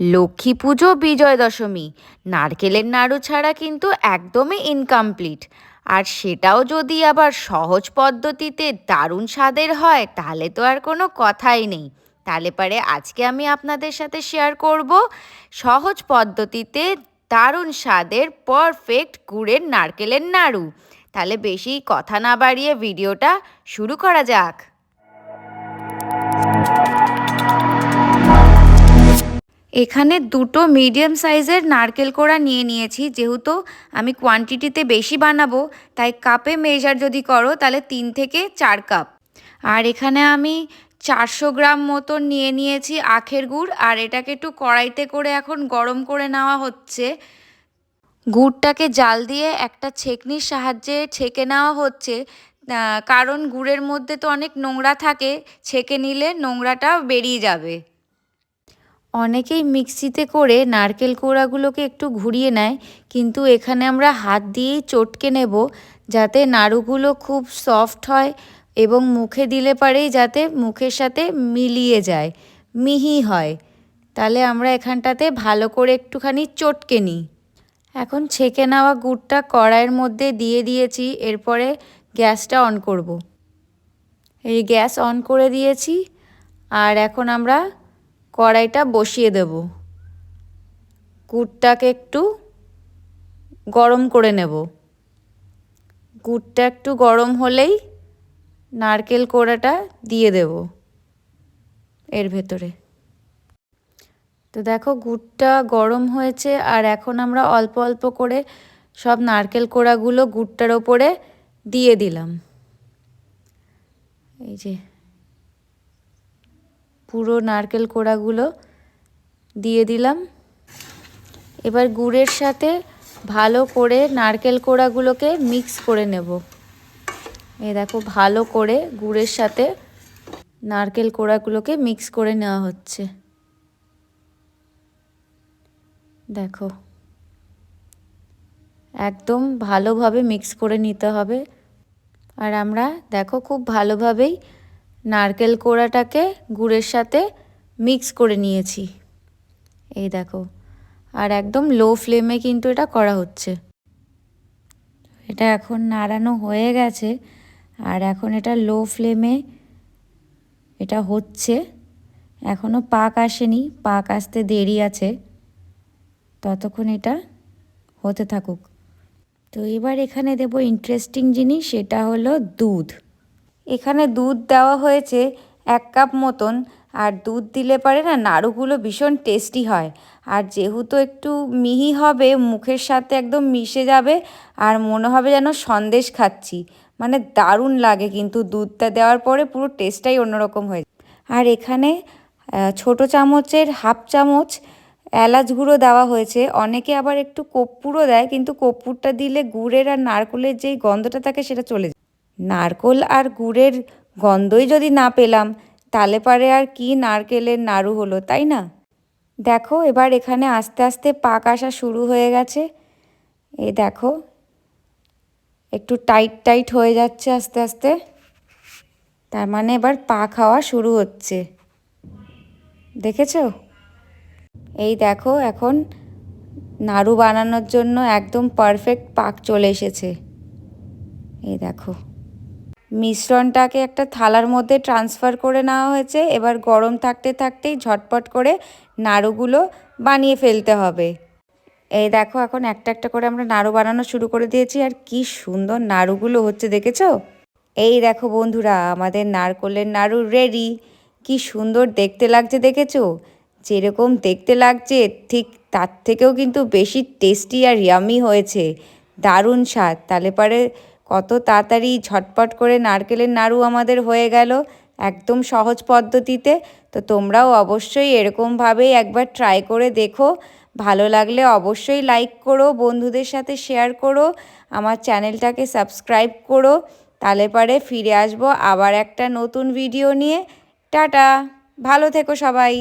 লক্ষ্মী পুজো, বিজয় দশমী, নারকেলের নাড়ু ছাড়া কিন্তু একদমই ইনকমপ্লিট। আর সেটাও যদি আবার সহজ পদ্ধতিতে দারুণ স্বাদের হয়, তাহলে তো আর কোনো কথাই নেই। তাহলে পারে আজকে আমি আপনাদের সাথে শেয়ার করব সহজ পদ্ধতিতে দারুণ স্বাদের পারফেক্ট গুড়ের নারকেলের নাড়ু। তাহলে বেশি কথা না বাড়িয়ে ভিডিওটা শুরু করা যাক। এখানে দুটো মিডিয়াম সাইজের নারকেল কোড়া নিয়ে নিয়েছি। যেহেতু আমি কোয়ান্টিটিতে বেশি বানাবো, তাই কাপে মেজার যদি করো তাহলে 3 থেকে 4 কাপ। আর এখানে আমি 400 গ্রাম মতন নিয়ে নিয়েছি আখের গুড়। আর এটাকে একটু কড়াইতে করে এখন গরম করে নেওয়া হচ্ছে। গুড়টাকে জাল দিয়ে একটা ছেঁকনির সাহায্যে ছেঁকে নেওয়া হচ্ছে, কারণ গুড়ের মধ্যে তো অনেক নোংরা থাকে, ছেঁকে নিলে নোংরাটা বেরিয়ে যাবে। অনেকেই মিক্সিতে করে নারকেল কোড়াগুলোকে একটু ঘুরিয়ে নেয়, কিন্তু এখানে আমরা হাত দিয়েই চটকে নেব, যাতে নাড়ুগুলো খুব সফট হয় এবং মুখে দিলে পারেই যাতে মুখের সাথে মিলিয়ে যায়, মিহি হয়। তাহলে আমরা এখানটাতে ভালো করে একটুখানি চটকে নিই। এখন ছেঁকে নেওয়া গুড়টা কড়াইয়ের মধ্যে দিয়ে দিয়েছি। এরপরে গ্যাসটা অন করব। এই গ্যাস অন করে দিয়েছি। আর এখন আমরা কড়াইটা বসিয়ে দেব। গুড়টাকে একটু গরম করে নেব। গুড়টা একটু গরম হলেই নারকেল কোড়াটা দিয়ে দেব এর ভেতরে। তো দেখো গুড়টা গরম হয়েছে। আর এখন আমরা অল্প অল্প করে সব নারকেল কোড়াগুলো গুড়টার ওপরে দিয়ে দিলাম। এই যে পুরো নারকেল কোড়াগুলো দিয়ে দিলাম। এবার গুড়ের সাথে ভালো করে নারকেল কোড়াগুলোকে মিক্স করে নেব। এই দেখো ভালো করে গুড়ের সাথে নারকেল কোড়াগুলোকে মিক্স করে নেওয়া হচ্ছে। দেখো একদম ভালোভাবে মিক্স করে নিতে হবে। আর আমরা দেখো খুব ভালোভাবেই নারকেল কোড়াটাকে গুড়ের সাথে মিক্স করে নিয়েছি। এই দেখো, আর একদম লো ফ্লেমে কিন্তু এটা করা হচ্ছে। এটা এখন নাড়ানো হয়ে গেছে। আর এখন এটা লো ফ্লেমে এটা হচ্ছে। এখনও পাক আসেনি, পাক আসতে দেরি আছে। ততক্ষণ এটা হতে থাকুক। তো এবার এখানে দেব ইন্টারেস্টিং জিনিস, সেটা হলো দুধ। এখানে দুধ দেওয়া হয়েছে 1 কাপ মতন। আর দুধ দিলে পারে না নাড়ুগুলো ভীষণ টেস্টি হয়। আর যেহেতু একটু মিহি হবে, মুখের সাথে একদম মিশে যাবে। আর মনে হবে যেন সন্দেশ খাচ্ছি, মানে দারুণ লাগে। কিন্তু দুধটা দেওয়ার পরে পুরো টেস্টটাই অন্যরকম হয়ে যায়। আর এখানে ছোট চামচের হাফ চামচ এলাচ গুঁড়ো দেওয়া হয়েছে। অনেকে আবার একটু কর্পূরও দেয়, কিন্তু কর্পূরটা দিলে গুড়ের আর নারকেলের যেই গন্ধটা থাকে সেটা চলে যায়। নারকেল আর গুড়ের গন্ধই যদি না পেলাম, তাহলে পারে আর কি নারকেলের নাড়ু হলো, তাই না? দেখো এবার এখানে আস্তে আস্তে পাক আসা শুরু হয়ে গেছে। এই দেখো একটু টাইট টাইট হয়ে যাচ্ছে আস্তে আস্তে। তার মানে এবার পাক হওয়া শুরু হচ্ছে। দেখেছো? এই দেখো এখন নাড়ু বানানোর জন্য একদম পারফেক্ট পাক চলে এসেছে। এই দেখো মিশ্রণটাকে একটা থালার মধ্যে ট্রান্সফার করে নেওয়া হয়েছে। এবার গরম থাকতে থাকতেই ঝটপট করে নাড়ুগুলো বানিয়ে ফেলতে হবে। এই দেখো এখন একটা একটা করে আমরা নাড়ু বানানো শুরু করে দিয়েছি। আর কি সুন্দর নাড়ুগুলো হচ্ছে, দেখেছো? এই দেখো বন্ধুরা, আমাদের নারকেলের নাড়ু রেডি। কি সুন্দর দেখতে লাগছে, দেখেছো? যেরকম দেখতে লাগছে ঠিক তার থেকেও কিন্তু বেশি টেস্টি আর ইয়ামি হয়েছে। দারুণ স্বাদ। তাহলে পরে কত তাড়াতাড়ি ঝটপট করে নারকেলের নাড়ু আমাদের হয়ে গেল, একদম সহজ পদ্ধতিতে। তো তোমরাও অবশ্যই এরকমভাবেই একবার ট্রাই করে দেখো। ভালো লাগলে অবশ্যই লাইক করো, বন্ধুদের সাথে শেয়ার করো, আমার চ্যানেলটাকে সাবস্ক্রাইব করো। তাহলে পরে ফিরে আসবো আবার একটা নতুন ভিডিও নিয়ে। টাটা, ভালো থেকো সবাই।